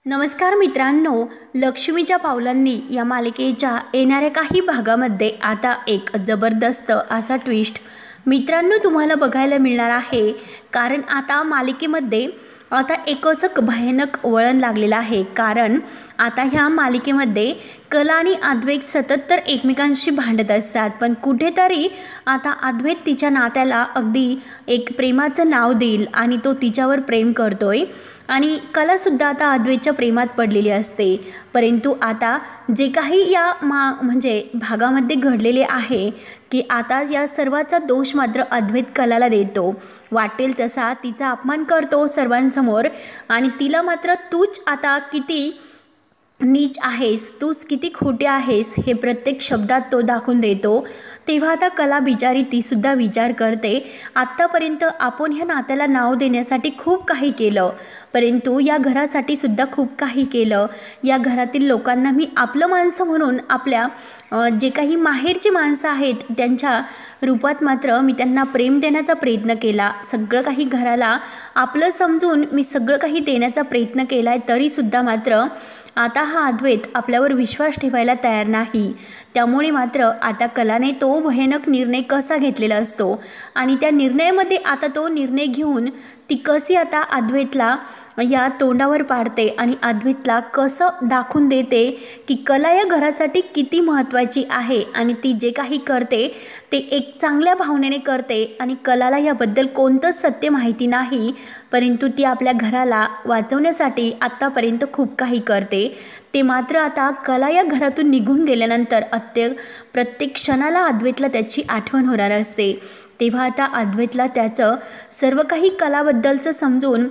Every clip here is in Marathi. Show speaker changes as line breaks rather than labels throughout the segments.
नमस्कार मित्रांनो, लक्ष्मीच्या पावलांनी या मालिकेच्या येणाऱ्या काही भागामध्ये आता एक जबरदस्त असा ट्विस्ट मित्रांनो तुम्हाला बघायला मिळणार आहे। कारण आता मालिकेमध्ये आता एक असं भयानक वळण लागलेलं आहे। कारण आता ह्या मालिकेमध्ये कला आणि अद्वैत सतत तर एकमेकांशी भांडत असतात, पण कुठेतरी आता अद्वैत तिच्या नात्याला अगदी एक प्रेमाचं नाव देईल आणि तो तिच्यावर प्रेम करतोय आणि कलासुद्धा आता अद्वैतच्या प्रेमात पडलेली असते। परंतु आता जे काही या म्हणजे भागामध्ये घडलेले आहे की आता या सर्वाचा दोष मात्र अद्वैत कलाला देतो, वाटेल तसा तिचा अपमान करतो सर्वांसमोर आणि तिला मात्र तूच आता किती नीच आहेस, तूच किती खोटे आहेस हे प्रत्येक शब्दात तो दाखवून देतो। तेव्हा आता कला बिचारी तीसुद्धा विचार करते, आत्तापर्यंत आपण ह्या नात्याला नाव देण्यासाठी खूप काही केलं, परंतु या घरासाठी सुद्धा खूप काही केलं। या घरातील लोकांना मी आपलं माणसं म्हणून आपल्या जे काही माहेरची माणसं आहेत त्यांच्या रूपात मात्र मी त्यांना प्रेम देण्याचा प्रयत्न केला, सगळं काही घराला आपलं समजून मी सगळं काही देण्याचा प्रयत्न केला आहे, तरीसुद्धा मात्र आता हा अद्वैत आपल्यावर विश्वास ठेवायला तयार नाही। त्यामुळे मात्र आता कलाने तो भयानक निर्णय कसा घेतलेला असतो आणि त्या निर्णयामध्ये आता तो निर्णय घेऊन ती कशी आता अद्वैतला या तोंडावर पाडते आणि अद्वैतला कसं दाखवून देते की कला या घरासाठी किती महत्त्वाची आहे आणि ती जे काही करते ते एक चांगल्या भावनेने करते आणि कलाला याबद्दल कोणतंच सत्य माहिती नाही, परंतु ती आपल्या घराला वाचवण्यासाठी आत्तापर्यंत खूप काही करते। ते मात्र आता कला या घरातून निघून गेल्यानंतर प्रत्येक क्षणाला अद्वैतला त्याची आठवण होणार असते। तेव्हा आता अद्वैतला त्याचं सर्व काही कलाबद्दलचं समजून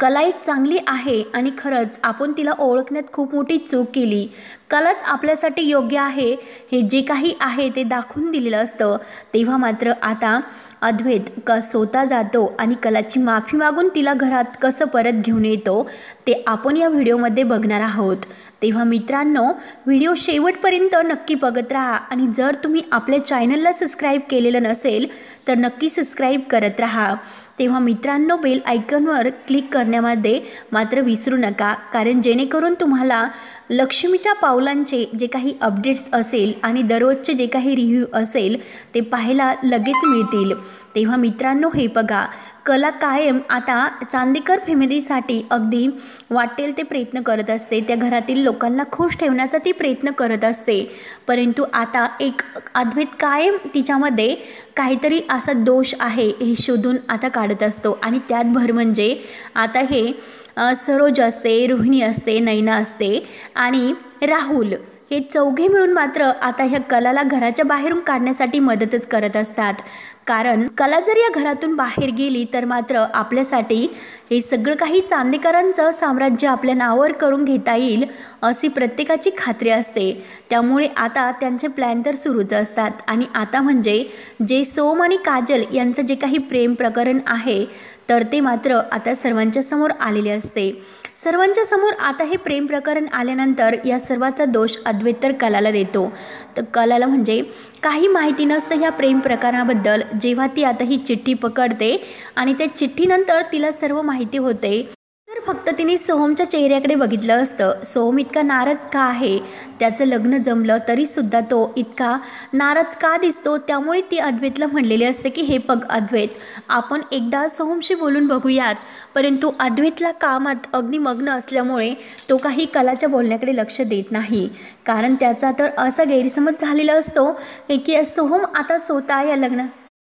कला एक चांगली आहे आणि खरंच आपण तिला ओळखण्यात खूप मोठी चूक केली, कलाच आपल्यासाठी योग्य आहे हे जे काही आहे ते दाखवून दिलेलं असतं। तेव्हा मात्र आता अद्वैत स्वतः जातो आणि कलाची माफी मागून तिला घरात कसं परत घेऊन येतो ते आपण या व्हिडिओमध्ये बघणार आहोत। तेव्हा मित्रांनो व्हिडिओ शेवटपर्यंत नक्की बघत राहा आणि जर तुम्ही आपल्या चॅनलला सबस्क्राईब केलेलं नसेल तर नक्की सबस्क्राईब करत राहा। तेव्हा मित्रांनो बेल आयकॉनवर क्लिक करण्यामध्ये मात्र विसरू नका, कारण जेणेकरून तुम्हाला लक्ष्मीच्या पावलांचे जे काही अपडेट्स असेल आणि दररोजचे जे काही रिव्ह्यू असेल ते पाहायला लगेच मिळतील। तेव्हा मित्रांनो हे बघा, कला कायम आता चांदेकर फॅमिलीसाठी अगदी वाटेल ते प्रयत्न करत असते, त्या घरातील लोकांना खुश ठेवण्याचा ती प्रयत्न करत असते, परंतु आता एक अद्वैत कायम तिच्यामध्ये काहीतरी असा दोष आहे हे शोधून आता काढत असतो आणि त्यात भर म्हणजे आता हे सरोज असते, रोहिणी असते, नैना असते आणि राहुल हे चौघे मिळून मात्र आता ह्या कलाला घराच्या बाहेरून काढण्यासाठी मदतच करत असतात। कारण कला जर या घरातून बाहेर गेली तर मात्र आपल्यासाठी हे सगळं काही चांदेकरांचं साम्राज्य आपल्या नावावर करून घेता येईल अशी प्रत्येकाची खात्री असते। त्यामुळे आता त्यांचे प्लॅन तर सुरूच असतात आणि आता म्हणजे जे सोम आणि काजल यांचं जे काही प्रेम प्रकरण आहे तर ते मात्र आता सर्वांच्या समोर आलेले असते। सर्वांच्या समोर आता हे प्रेम प्रकरण आल्यानंतर या सर्वाचा दोष अद्वैत तर कलाला देतो। तर कलाला म्हणजे काही माहिती नसतं ह्या प्रेम प्रकरणाबद्दल। जेव्हा ती आता ही चिठ्ठी पकडते आणि त्या चिठ्ठीनंतर तिला सर्व माहिती होते, तर फक्त तिने सोहमच्या चेहऱ्याकडे बघितलं असतं। सोहम इतका नाराज का आहे, त्याचं लग्न जमलं तरीसुद्धा तो इतका नाराज का दिसतो, त्यामुळे ती अद्वैतला म्हणलेली असते की हे बघ अद्वैत, आपण एकदा सोहमशी बोलून बघूयात, परंतु अद्वैतला कामात अग्निमग्न असल्यामुळे तो काही कलाच्या बोलण्याकडे लक्ष देत नाही। कारण त्याचा तर असा गैरसमज झालेला असतो की सोहम आता स्वतः या लग्न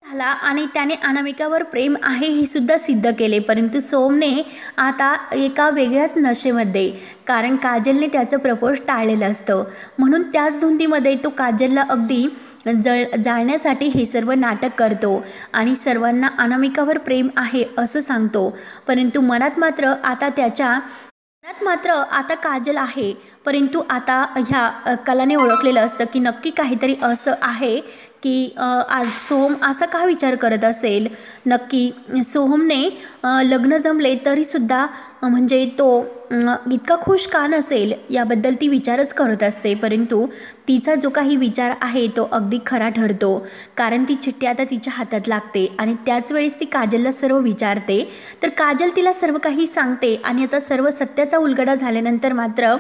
झाला आणि त्याने अनामिकावर प्रेम आहे हे सुद्धा सिद्ध केले, परंतु सोमने आता एका वेगळ्याच नशेमध्ये, कारण काजलने त्याचं प्रपोज टाळलेलं असतं म्हणून त्याच धुंदीमध्ये तो काजलला अगदी जाळण्यासाठी हे सर्व नाटक करतो आणि सर्वांना अनामिकावर प्रेम आहे असं सांगतो, परंतु मनात मात्र आता काजल आहे। परंतु आता ह्या कलाने ओळखलेलं असतं की नक्की काहीतरी असं आहे की आज सोहम असा का विचार करत असेल. नक्की सोहमने लग्न जमले तरीसुद्धा म्हणजे तो इतका खुश का नसेल याबद्दल ती विचारच करत असते. परंतु तिचा जो काही विचार आहे तो अगदी खरा ठरतो, कारण ती चिठ्ठी आता तिच्या हातात लागते आणि त्याच वेळेस ती काजलला सर्व विचारते. तर काजल तिला सर्व काही सांगते आणि आता सर्व सत्याचा उलगडा झाल्यानंतर मात्र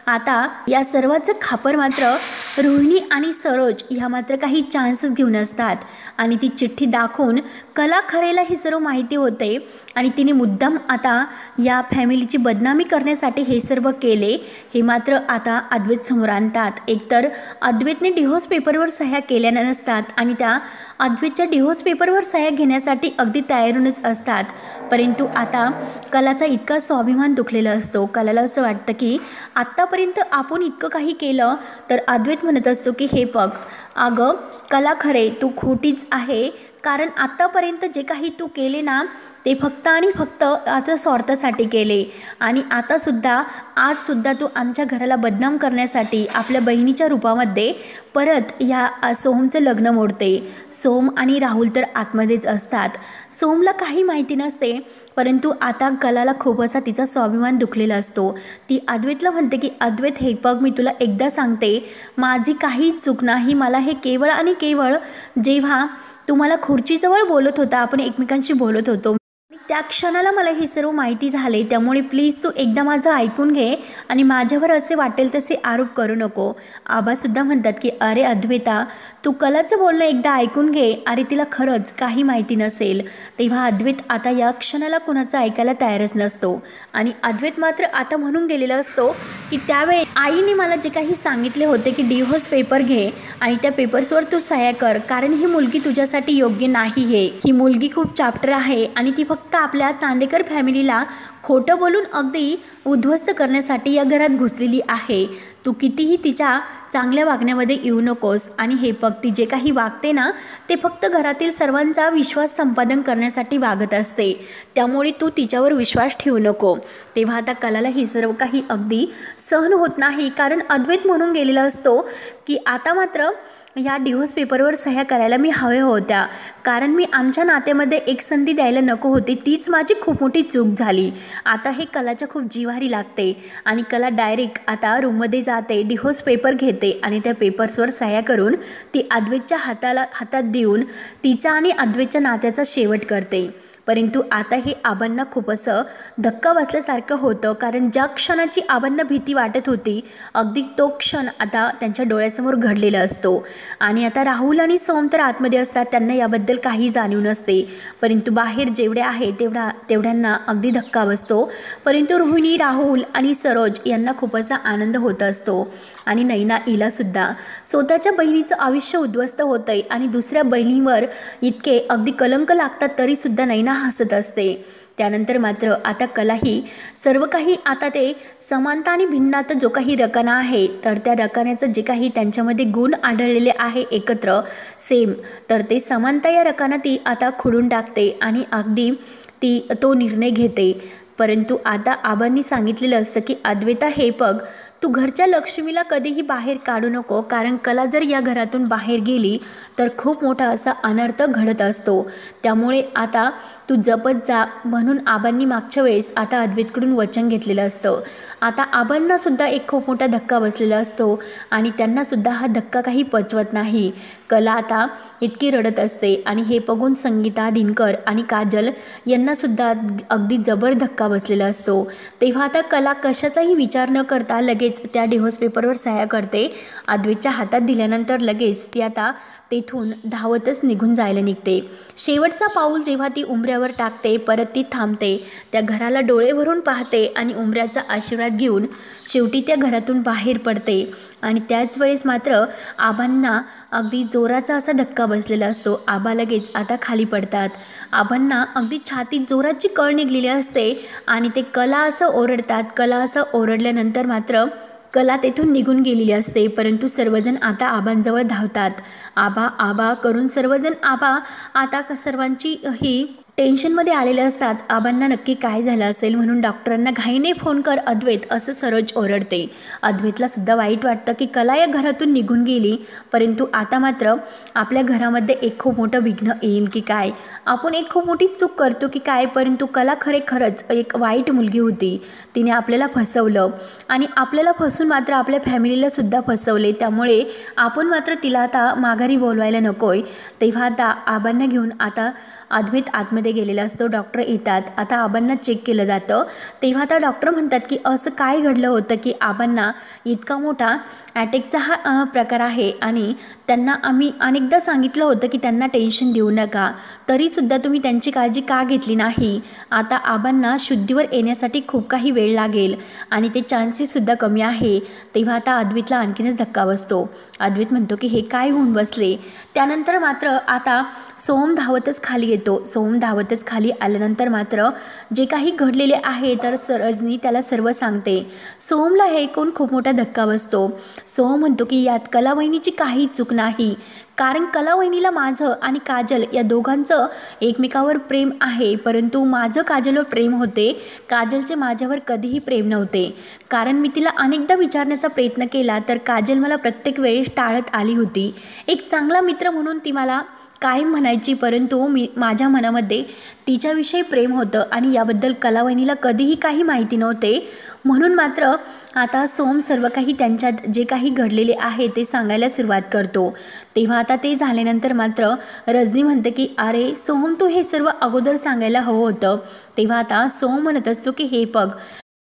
आता या सर्वाचं खापर मात्र रोहिणी आणि सरोज ह्या मात्र काही चान्सेस घेऊन असतात आणि ती चिठ्ठी दाखवून कला खरेला ही सर्व माहिती होते आणि तिने मुद्दाम आता या फॅमिलीची बदनामी करण्यासाठी हे सर्व केले हे मात्र आता अद्वैत समोर आणतात. एकतर अद्वैतने डिव्होर्स पेपरवर सह्या केल्या नसतात आणि त्या अद्वैतच्या डिव्होर्स पेपरवर सह्या घेण्यासाठी अगदी तयारूनच असतात. परंतु आता कलाचा इतका स्वाभिमान दुखलेला असतो. कलाला असं वाटतं की आत्तापर्यंत आपण इतकं काही केलं तर अद्वैत म्हणत असतो की हे बघ अगं कला खरे तू खोटीच आहे, कारण आत्तापर्यंत जे काही तू केले ना ते फक्त आणि फक्त आता स्वार्थासाठी केले आणि आजसुद्धा तू आमच्या घराला बदनाम करण्यासाठी आपल्या बहिणीच्या रूपामध्ये परत या सोहमचं लग्न मोडते. सोहम आणि राहुल तर आतमध्येच असतात. सोहमला काही माहिती नसते, परंतु आता कलाला खूप असा तिचा स्वाभिमान दुखलेला असतो. ती अद्वैतला म्हणते की अद्वैत हे बघ मी तुला एकदा सांगते माझी काही चूक नाही. मला हे केवळ आणि केवळ जेव्हा तुम्हाला खुर्चीजवळ बोलत होता आपण एकमेकांशी बोलत होतो त्या क्षणाला मला हे सर्व माहिती झाले, त्यामुळे प्लीज तू एकदा माझं ऐकून घे आणि माझ्यावर असे वाटेल तसे आरोप करू नको. आबासुद्धा म्हणतात की अरे अद्वैता तू कलाचं बोलणं एकदा ऐकून घे, अरे तिला खरंच काही माहिती नसेल. तेव्हा अद्वैत आता या क्षणाला कुणाचं ऐकायला तयारच नसतो आणि अद्वैत मात्र आता म्हणून गेलेला असतो की त्यावेळी आईने मला जे काही सांगितले होते की डिव्होर्स पेपर घे आणि त्या पेपर्सवर तू सह्या कर, कारण ही मुलगी तुझ्यासाठी योग्य नाही. ही मुलगी खूप चाप्टर आहे आणि ती फक्त आपल्या चांदेकर फॅमिलीला खोटं बोलून अगदी उद्ध्वस्त करण्यासाठी या घरात घुसलेली आहे. तू कितीही तिच्या चांगल्या वागण्यामध्ये येऊ नकोस आणि हे बघ ती जे काही वागते ना ते फक्त घरातील सर्वांचा विश्वास संपादन करण्यासाठी वागत असते, त्यामुळे तू तिच्यावर विश्वास ठेवू नको. तेव्हा आता कलाला हे सर्व काही अगदी सहन होत नाही, कारण अद्वैत म्हणून गेलेला असतो की आता मात्र या डिव्होर्स पेपरवर सह्या करायला मी हव्या होत्या, कारण मी आमच्या नात्यामध्ये एक संधी द्यायला नको होती, तीच माझी खूप मोठी चूक झाली. आता हे कलाच्या खूप जिव्हारी लागते आणि कला डायरेक्ट आता रूममध्ये जाते, डिव्होर्स पेपर घेते आणि त्या पेपर्सवर सह्या करून ती अद्वैतच्या हातात देऊन तिचा आणि अद्वैतच्या नात्याचा शेवट करते. परंतु आता हे आबांना खूप असं धक्का बसल्यासारखं होतं, कारण ज्या क्षणाची आबांना भीती वाटत होती अगदी तो क्षण आता त्यांच्या डोळ्यासमोर घडलेला असतो. आणि आता राहुल आणि सोहम तर आतमध्ये असतात, त्यांना याबद्दल काही जाणीव नसते, परंतु बाहेर जेवढे आहे तेवढ्यांना अगदी धक्का बसतो. परंतु रोहिणी, राहुल आणि सरोज यांना खूप असा आनंद होत असतो आणि नैना हिलासुद्धा स्वतःच्या बहिणीचं आयुष्य उद्ध्वस्त होतंय आणि दुसऱ्या बहिणीवर इतके अगदी कलंक लागतात तरीसुद्धा नैना हसत असते. त्यानंतर मात्र आता कलाही सर्व काही आता ते समानता आणि भिन्नात जो काही रकाना आहे तर त्या रकान्याचं जे काही त्यांच्यामध्ये गुण आढळलेले आहे एकत्र सेम, तर ते समानता या रकाना ती आता खुडून टाकते आणि अगदी तो निर्णय घेते. परंतु आता आबांनी सांगितलेलं असतं की अद्वैता हे बघ तू घरच्या लक्ष्मीला कधीही बाहेर काढू नको, कारण कला जर या घरातून बाहेर गेली तर खूप मोठा असा अनर्थ घडत असतो, त्यामुळे आता तू जपत जा म्हणून आबांनी मागच्या वेळेस आता अद्वैतकडून वचन घेतलेलं असतं. आता आबांनासुद्धा एक खूप मोठा धक्का बसलेला असतो आणि त्यांनासुद्धा हा धक्का काही पचवत नाही. कला आता इतकी रडत असते आणि हे बघून संगीता, दिनकर आणि काजल यांनासुद्धा अगदी जबर धक्का बसलेला असतो. तेव्हा आता कला कशाचाही विचार न करता लगेच त्या डिव्होर्स पेपरवर सह्या करते. अद्वैतच्या हातात दिल्यानंतर लगेच ती आता तेथून धावतच निघून जायला निघते. शेवटचा पाऊल जेव्हा ती उंबऱ्यावर टाकते परत ती थांबते, त्या घराला डोळे भरून पाहते आणि उंबऱ्याचा आशीर्वाद घेऊन शेवटी त्या घरातून बाहेर पडते. आणि त्याच वेळेस मात्र आबांना अगदी जोराचा असा धक्का बसलेला असतो. आबा लगेच आता खाली पडतात. आबांना अगदी छातीत जोराची कळ निघलेली असते आणि ते कला असं ओरडतात. कला असं ओरडल्यानंतर मात्र कला तेथून निघून गेलेली असते, परंतु सर्वजण आता आबांजवळ धावतात. आबा आबा करून सर्वजण आबा आता सर्वांची ही टेन्शनमध्ये आलेले असतात. आबांना नक्की काय झालं असेल म्हणून डॉक्टरांना घाईने फोन कर अद्वैत असं सरोज ओरडते. अद्वैतला सुद्धा वाईट वाटतं की कला या घरातून निघून गेली, परंतु आता मात्र आपल्या घरामध्ये एक खूप मोठं विघ्न येईल की काय, आपण एक खूप मोठी चूक करतो की काय. परंतु कला खरंच एक वाईट मुलगी होती. तिने आपल्याला फसवलं आणि आपल्याला फसून मात्र आपल्या फॅमिलीला सुद्धा फसवले. त्यामुळे आपण मात्र तिला आता माघारी बोलवायला नकोय. तेव्हा आता आबांना घेऊन आता अद्वैत आतमध्ये गेलेला असतो. डॉक्टर येतात. आता आबांना चेक केलं जातं. तेव्हा आता डॉक्टर म्हणतात की असं काय घडलं होतं की आबांना इतका मोठा अटॅकचा हा प्रकार आहे आणि त्यांना आम्ही अनेकदा सांगितलं होतं की त्यांना टेन्शन देऊ नका, तरीसुद्धा तुम्ही त्यांची काळजी का घेतली नाही. आता आबांना शुद्धीवर येण्यासाठी खूप काही वेळ लागेल आणि ते चान्सेससुद्धा कमी आहे. तेव्हा आता अद्वैतला आणखीनच धक्का बसतो. अद्वैत म्हणतो की हे काय होऊन बसले. त्यानंतर मात्र आता सोहम धावतच खाली येतो. सोहम धावतच खाली आल्यानंतर मात्र जे काही घडलेले आहे तर सरोजनी त्याला सर्व सांगते. सोहमला हे ऐकून खूप मोठा धक्का बसतो. सोहम म्हणतो की यात कलावहिनीची काही चूक नाही, कारण कलावहिनीला माझं आणि काजल या दोघांचं एकमेकावर प्रेम आहे, परंतु माझं काजलवर प्रेम होते, काजलचे माझ्यावर कधीही प्रेम नव्हते. कारण मी तिला अनेकदा विचारण्याचा प्रयत्न केला तर काजल मला प्रत्येक वेळेस टाळत आली होती. एक चांगला मित्र म्हणून ती मला कायम म्हणायची, परंतु माझ्या मनामध्ये तिच्याविषयी प्रेम होतं आणि याबद्दल कलावहिनीला कधीही काही माहिती नव्हते. म्हणून मात्र आता सोहम सर्व काही त्यांच्यात जे काही घडलेले आहे ते सांगायला सुरुवात करतो. तेव्हा आता ते झाल्यानंतर मात्र रजनी म्हणते की अरे सोहम, तू हे सर्व अगोदर सांगायला हवं होतं. तेव्हा आता सोहम म्हणत असतो की हे बघ,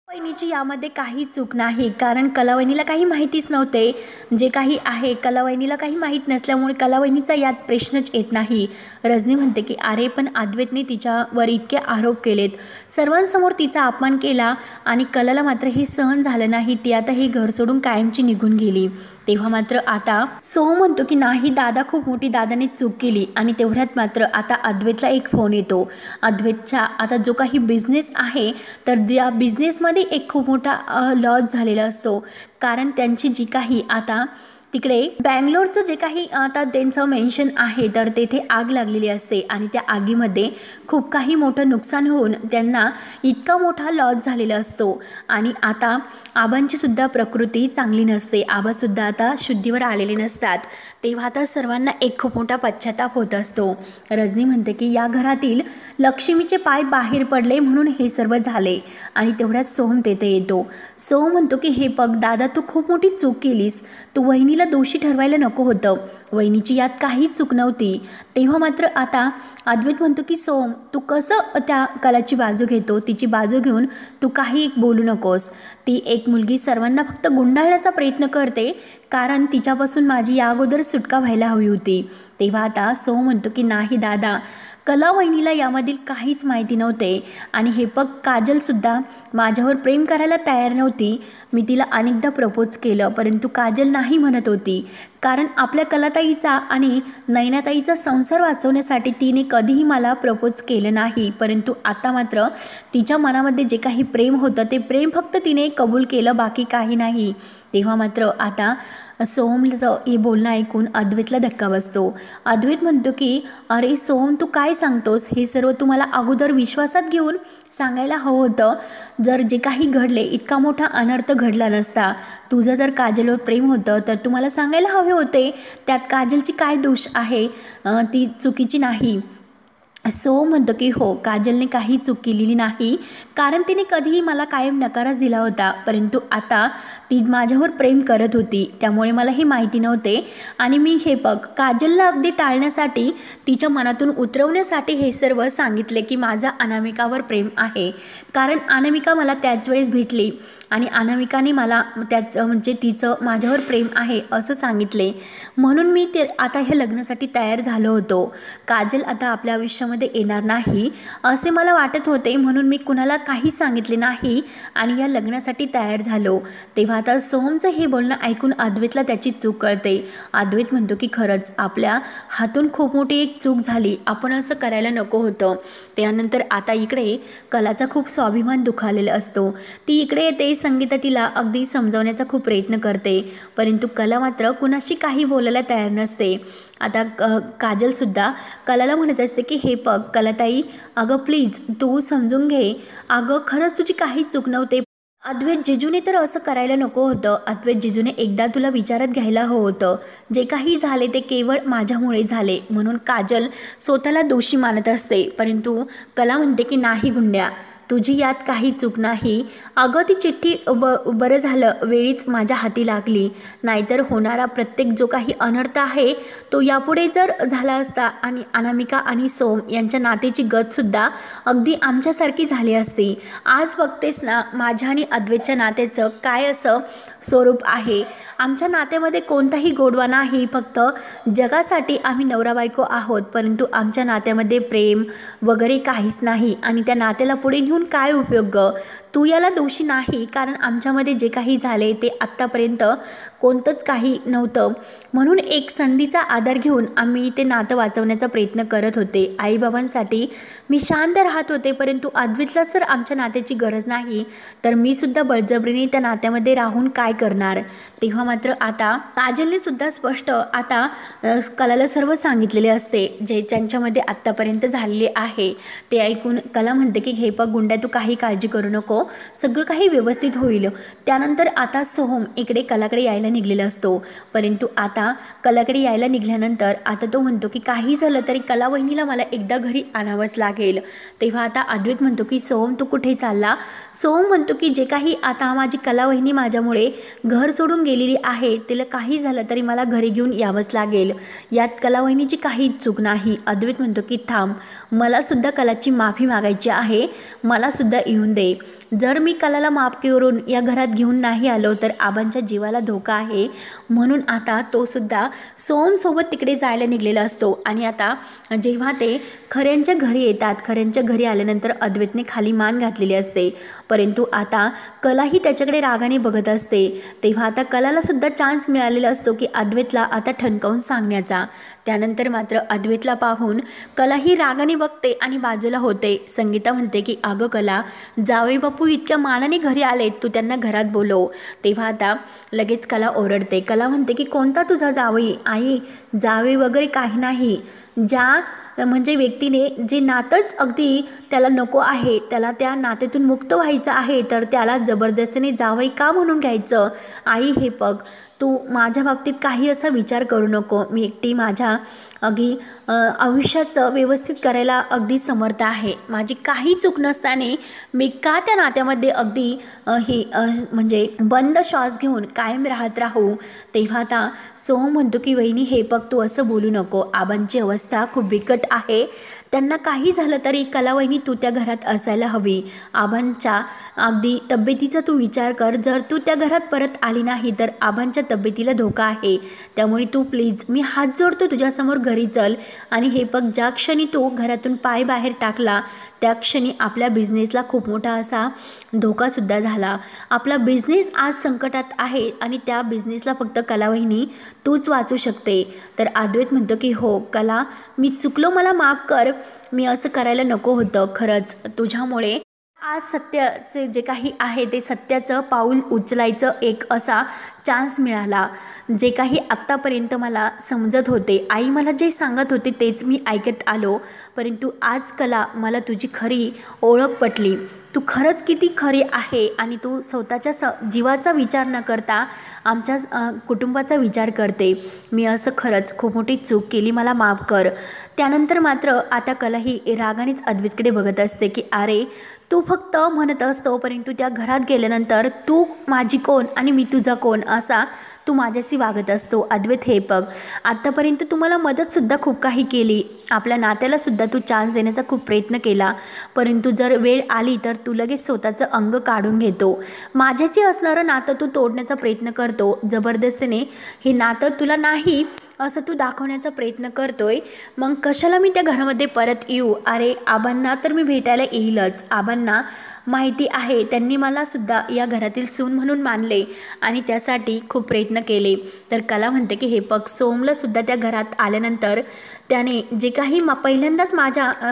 कलावहिनीची यामध्ये काही चूक नाही, कारण कलावहिनीला काही माहितीच नव्हते. जे काही आहे कलावहिनीला काही माहीत नसल्यामुळे कलावहिनीचा यात प्रश्नच येत नाही. रजनी म्हणते की अरे पण अद्वैतने तिच्यावर इतके आरोप केलेत, सर्वांसमोर तिचा अपमान केला आणि कलाला मात्र हे सहन झालं नाही. ती आता हे घर सोडून कायमची निघून गेली. तेव्हा मात्र आता सोहम म्हणतो की नाही दादा, खूप मोठी दादाने चूक केली. आणि तेवढ्यात मात्र आता अद्वैतला एक फोन येतो. अद्वैतचा आता जो काही बिझनेस आहे तर त्या बिझनेसमध्ये एक खूप मोठा लॉस झालेला असतो, कारण त्यांची जी काही आता तिकडे बँगलोरचं जे काही आता त्यांचं मेन्शन आहे तर तेथे आग लागलेली असते आणि त्या आगीमध्ये खूप काही मोठं नुकसान होऊन त्यांना इतका मोठा लॉस झालेला असतो. आणि आता आबांची सुद्धा प्रकृती चांगली नसते. आबासुद्धा आता शुद्धीवर आलेले नसतात. तेव्हा आता सर्वांना एक खूप मोठा पश्चाताप होत असतो. रजनी म्हणते की या घरातील लक्ष्मीचे पाय बाहेर पडले म्हणून हे सर्व झाले. आणि तेवढ्यात सोहम तेथे येतो. सोहम म्हणतो की हे बघ दादा, तू खूप मोठी चूक केलीस. तू वहिनीला दोषी ठरवायला नको होतं, वहिनीची यात काही चूक नव्हती. तेव्हा मात्र आता अद्वैत म्हणतो की सोहम, तू कसं त्या कलाची बाजू घेतो, तिची बाजू घेऊन तू काही एक बोलू नकोस. ती एक मुलगी सर्वांना फक्त गुंडाळण्याचा प्रयत्न करते, कारण तिच्यापासून माझी या अगोदर सुटका व्हायला हवी होती. तेव्हा आता सोहम म्हणतो की नाही दादा, कलावहिनीला यामधील काहीच माहिती नव्हते. आणि हे बघ, काजलसुद्धा माझ्यावर प्रेम करायला तयार नव्हती. मी तिला अनेकदा प्रपोज केलं, परंतु काजल नाही म्हणत होती, कारण आपल्या कलाताईचा आणि नयनाताईचा संसार वाचवण्यासाठी तिने कधीही मला प्रपोज केलं नाही. परंतु आता मात्र तिच्या मनामध्ये जे काही प्रेम होतं ते प्रेम फक्त तिने कबूल केलं, बाकी काही नाही. तेव्हा मात्र आता सोहमचं हे बोलणं ऐकून अद्वैतला धक्का बसतो. अद्वैत म्हणतो की अरे सोहम, तू काय सांगतोस, हे सर्व तुम्हाला अगोदर विश्वासात घेऊन सांगायला हवं होतं. जर जे काही घडले इतका मोठा अनर्थ घडला नसता. तुझं जर काजलवर प्रेम होतं तर तुम्हाला सांगायला हवे होते. त्यात काजलची काय दोष आहे, ती चुकीची नाही. सोहम म्हणतो की हो, काजलने काही चूक केलेली नाही, कारण तिने कधीही मला कायम नकारच दिला होता. परंतु आता ती माझ्यावर प्रेम करत होती, त्यामुळे मला हे माहिती नव्हते. आणि मी हे बघ, काजलला अगदी टाळण्यासाठी, तिच्या मनातून उतरवण्यासाठी हे सर्व सांगितले की माझा अनामिकावर प्रेम आहे. कारण अनामिका मला त्याच वेळेस भेटली आणि अनामिकाने मला म्हणजे तिचं माझ्यावर प्रेम आहे असं सांगितले, म्हणून मी ते आता हे लग्नासाठी तयार झालो होतो. काजल आता आपल्या आयुष्यामध्ये येणार नाही असे मला वाटत होते, म्हणून मी कुणाला काही सांगितले नाही आणि या लग्नासाठी तयार झालो. तेव्हा आता सोहमचं हे बोलणं ऐकून अद्वैतला त्याची चूक कळते. अद्वैत म्हणतो की खरंच आपल्या हातून खूप मोठी एक चूक झाली, आपण असं करायला नको होतं. त्यानंतर आता इकडे कलाचा खूप स्वाभिमान दुखावलेला असतो. ती इकडे येते. संगीता तिला अगदी समजावण्याचा खूप प्रयत्न करते, परंतु कला मात्र कुणाशी काही बोलायला तयार नसते. आता काजलसुद्धा कलाला म्हणत असते की हे बघ कलाताई, अगं प्लीज तू समजून घे, अगं खरंच तुझी काही चूक नव्हते. अद्वैत जिजूने तर असं करायला नको होतं. अद्वैत जिजूने एकदा तुला विचारात घ्यायला हवं होतं. जे काही झाले ते केवळ माझ्यामुळे झाले म्हणून काजल स्वतःला दोषी मानत असते. परंतु कला म्हणते की नाही गुंड्या, तुझी यात काही चूक नाही. अगं ती चिठ्ठी बरं झालं वेळीच माझ्या हाती लागली, नाहीतर होणारा प्रत्येक जो काही अनर्थ आहे तो यापुढे जर झाला असता आणि अनामिका आणि सोम यांच्या नातेची गतसुद्धा अगदी आमच्यासारखी झाली असती. आज बघतेस ना माझ्या आणि अद्वैतच्या नात्याचं काय असं स्वरूप आहे. आमच्या नात्यामध्ये कोणताही गोडवा नाही, फक्त जगासाठी आम्ही नवरा बायको आहोत, परंतु आमच्या नात्यामध्ये प्रेम वगैरे काहीच नाही. आणि त्या नात्याला पुढे नेऊन काय उपयोग? तू याला दोषी नाही, कारण आमच्यामध्ये जे काही झाले ते आत्तापर्यंत कोणतंच काही नव्हतं. म्हणून एक संधीचा आधार घेऊन आम्ही ते नातं वाचवण्याचा प्रयत्न करत होते. आईबाबांसाठी मी शांत राहत होते, परंतु अद्वैतला सर आमच्या नात्याची गरज नाही, तर मी सुद्धा बळजबरीने त्या नात्यामध्ये राहून काय करणार. तेव्हा मात्र आता काजलने सुद्धा स्पष्ट आता कलाला सर्व सांगितलेले असते, जे त्यांच्यामध्ये आत्तापर्यंत झालेले आहे. ते ऐकून कला म्हणते की हे बघ गुंड्या, तू काही काळजी करू नको, सगळं काही व्यवस्थित होईल. त्यानंतर आता सोहम इकडे कलाकडे यायला निघलेला असतो, परंतु आता कलाकडे यायला निघाल्यानंतर आता तो म्हणतो की काही झालं तरी कला वहिनीला मला एकदा घरी आणावंच लागेल. तेव्हा आता अद्वैत म्हणतो की सोहम तू कुठे चालला? सोहम म्हणतो की जे काही आता माझी कला वहिनी माझ्यामुळे घर सोडून गेलेली आहे, तिला काही झालं तरी मला घरी घेऊन यावंच लागेल, यात कला वहिनीची काहीच चूक नाही. अद्वैत म्हणतो की थांब, मला सुद्धा कलाची माफी मागायची आहे, मला सुद्धा येऊन दे. जर मी कलाला माफ करून या घरात घेऊन नाही आलो तर आबांच्या जीवाला धोका आहे. म्हणून आता तो सुद्धा सोहमसोबत तिकडे जायला निघलेला असतो. आणि आता जेव्हा ते खऱ्यांच्या घरी येतात, खऱ्यांच्या घरी आल्यानंतर अद्वैतने खाली मान घातलेली असते, परंतु आता कलाही त्याच्याकडे रागाने बघत असते. तेव्हा आता कलाला सुद्धा चान्स मिळालेला असतो की अद्वैतला आता ठणकावून सांगण्याचा. त्यानंतर मात्र अद्वैतला पाहून कलाही रागाने बघते आणि बाजूला होते. संगीता म्हणते की अगं कला, जावई बापू इतक्या मानाने घरी आले, तू त्यांना घरात बोलव. तेव्हा आता लगेच कला ओरडते. कला म्हणते की कोणता तुझा जावई? आई, जावई वगैरे काही नाही. ज्या म्हणजे व्यक्तीने जे नातंच अगदी त्याला नको आहे, त्याला त्या नात्यातून मुक्त व्हायचं आहे, तर त्याला जबरदस्तीने जावई का म्हणून घ्यायचं? आई हे बघ, तू माझ्या बाबतीत काही असा विचार करू नको. मी एकटी माझ्या अगदी आयुष्याचं व्यवस्थित करायला अगदी समर्थ आहे. माझी काही चूक नसताना मी का त्या नात्यामध्ये अगदी म्हणजे बंद श्वास घेऊन कायम राहू. तेव्हा आता सोहम म्हणतो की वहिनी हे बघ, तू असं बोलू नको, आबांची अवस्था खूप बिकट आहे, त्यांना काही झालं तरी कला वहिनी तू त्या घरात असायला हवी. आबांच्या अगदी तब्येतीचा तू विचार कर, जर तू त्या घरात परत आली नाही तर आबांच्या तब्येतीला धोका आहे. त्यामुळे तू प्लीज, मी हात जोडतो तुझ्यासमोर घरी चल. आणि हे बघ, ज्या क्षणी तू घरातून पाय बाहेर टाकला त्या क्षणी आपल्या बिझनेसला खूप मोठा असा धोकासुद्धा झाला. आपला बिझनेस आज संकटात आहे आणि त्या बिझनेसला फक्त कला वहिनी तूच वाचू शकते. तर अद्वैत म्हणतो की हो कला, मी चुकलो, मला माफ कर, मी असं करायला नको होतं. खरंच तुझ्यामुळे आज सत्याचे जे काही आहे ते सत्याचं पाऊल उचलायचं एक असा चान्स मिळाला. जे काही आत्तापर्यंत मला समजत होते, आई मला जे सांगत होते तेच मी ऐकत आलो, परंतु आज कला मला तुझी खरी ओळख पटली. तू खरंच किती खरी आहे आणि तू स्वतःच्या जीवाचा विचार न करता आमच्या कुटुंबाचा विचार करते. मी असं खरंच खूप मोठी चूक केली, मला माफ कर. त्यानंतर मात्र आता कला ही रागानेच अद्वैतकडे बघत असते की अरे, तू फक्त म्हणत असतो, परंतु त्या घरात गेल्यानंतर तू माझी कोण आणि मी तुझा कोण असा तू माझ्याशी वागत असतो. अद्वैत हे बघ, आत्तापर्यंत तू मला मदतसुद्धा खूप काही केली, आपल्या नात्यालासुद्धा तू चान्स देण्याचा खूप प्रयत्न केला, परंतु जर वेळ आली तर तू लगेच स्वतःचं अंग काढून घेतो. माझ्याशी असणारं नातं तू तोडण्याचा प्रयत्न करतो, जबरदस्तीने हे नातं तुला नाही असं तू दाखवण्याचा प्रयत्न करतोय. मग कशाला मी त्या घरामध्ये परत येऊ? अरे, आबांना तर मी भेटायला येईलच, आबांना माहिती आहे, त्यांनी मला सुद्धा या घरातील सून म्हणून मानले आणि त्यासाठी खूप प्रयत्न केले. तर कला म्हणते की हे बघ, सोमला सुद्धा त्या घरात आल्यानंतर त्याने जे काही पहिल्यांदाच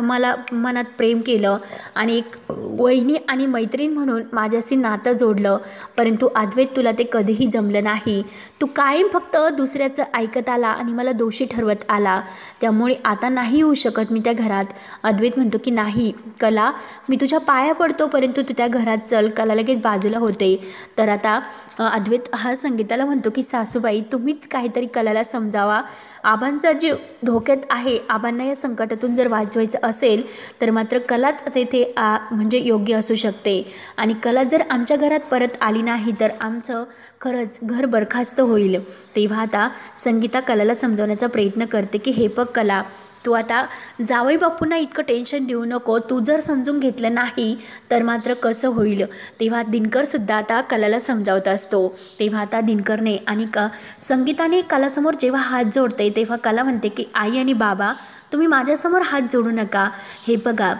मला मनात प्रेम केलं आणि एक वहिनी आणि मैत्रीण म्हणून माझ्याशी नातं जोडलं, परंतु अद्वैत तुला ते कधीही जमलं नाही. तू कायम फक्त दुसऱ्याचं ऐकत आला आणि मला दोषी ठरवत आला, त्यामुळे आता नाही येऊ शकत मी त्या घरात. अद्वैत म्हणतो की नाही कला, मी तुझ्या पाया पडतो, परंतु तू त्या घरात चल. कला लगेच बाजूला होते. तर आता अद्वैत हा संगीताला म्हणतो की सासूबाई तुम्हीच काहीतरी कलाला समजावा. आबांचा जीव धोक्यात आहे. आबांना या संकटातून जर वाचवायचं असेल तर मात्र कलाच तेथे म्हणजे योग्य असू शकते. आणि कला जर आमच्या घरात परत आली नाही तर आमचं खरंच घर बरखास्त होईल. तेव्हा आता संगीता कलाला समजवण्याचा प्रयत्न करते की हे बघ कला, तू आता जावई बापूंना इतकं टेन्शन देऊ नको. तू जर समजून घेतलं नाही तर मात्र कसं होईल. तेव्हा दिनकरसुद्धा आता कलाला समजावत असतो. तेव्हा आता दिनकरने आणि संगीताने कलासमोर जेव्हा हात जोडते तेव्हा कला म्हणते की आई आणि बाबा तुम्ही माझ्यासमोर हात जोडू नका. हे बघा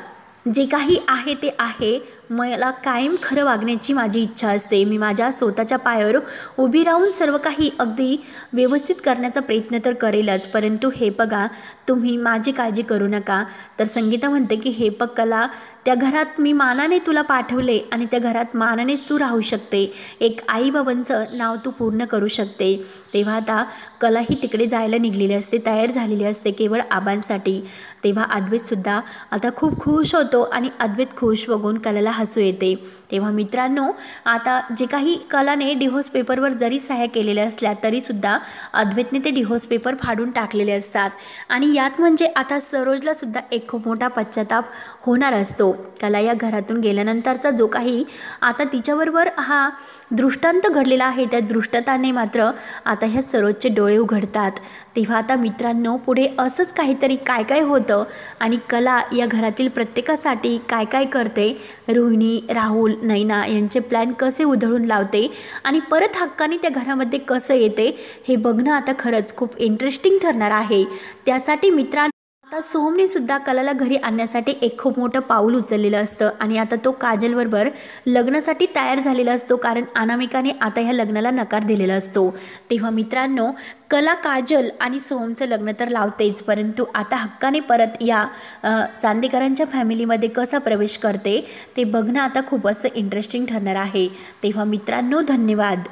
जे काही आहे ते आहे. मला कायम खरं वागण्याची माझी इच्छा असते. मी माझ्या स्वतःच्या पायावर उभी राहून सर्व काही अगदी व्यवस्थित करण्याचा प्रयत्न तर करेलच, परंतु हे बघा तुम्ही माझी काळजी करू नका. तर संगीता म्हणते की हे बघ कला, त्या घरात मी मानाने तुला पाठवले आणि त्या घरात मानानेच तू राहू शकते. एक आईबाबांचं नाव तू पूर्ण करू शकते. तेव्हा आता कला ही तिकडे जायला निघलेली असते, तयार झालेली असते केवळ आबांसाठी. तेव्हा अद्वैतसुद्धा आता खूप खुश होतो आणि अद्वैत खुश बघून कलाला हसू येते. तेव्हा मित्रांनो, आता जे काही कलाने डिव्होर्स पेपरवर जरी सह्या केलेल्या असल्या तरीसुद्धा अद्वैतने ते डिव्होर्स पेपर फाडून टाकलेले असतात. आणि यात म्हणजे आता सरोजला सुद्धा एक खूप मोठा पश्चाताप होणार असतो. कला या घरातून गेल्यानंतरचा जो काही आता तिच्याबरोबर हा दृष्टांत घडलेला आहे, त्या दृष्टांताने मात्र आता ह्या सरोजचे डोळे उघडतात. तेव्हा आता मित्रांनो, पुढे असंच काहीतरी काय काय होतं आणि कला या घरातील प्रत्येकासाठी काय काय करते, रोहिणी, राहुल, नैना यांचे प्लॅन कसे उधळून लावते आणि परत हक्काने त्या घरामध्ये कसं येते हे बघणं आता खरंच खूप इंटरेस्टिंग ठरणार आहे. त्यासाठी मित्रांनो आता सोहमने सुद्धा कलाला घरी आणण्यासाठी एक खूप मोठं पाऊल उचललेलं असतं आणि आता तो काजलबरोबर लग्नासाठी तयार झालेला असतो, कारण अनामिकाने आता ह्या लग्नाला नकार दिलेला असतो. तेव्हा मित्रांनो, कला काजल आणि सोहमचं लग्न तर लावतेच, परंतु आता हक्काने परत या चांदेकरांच्या फॅमिलीमध्ये कसा प्रवेश करते ते बघणं आता खूप असं इंटरेस्टिंग ठरणार आहे. तेव्हा मित्रांनो, धन्यवाद.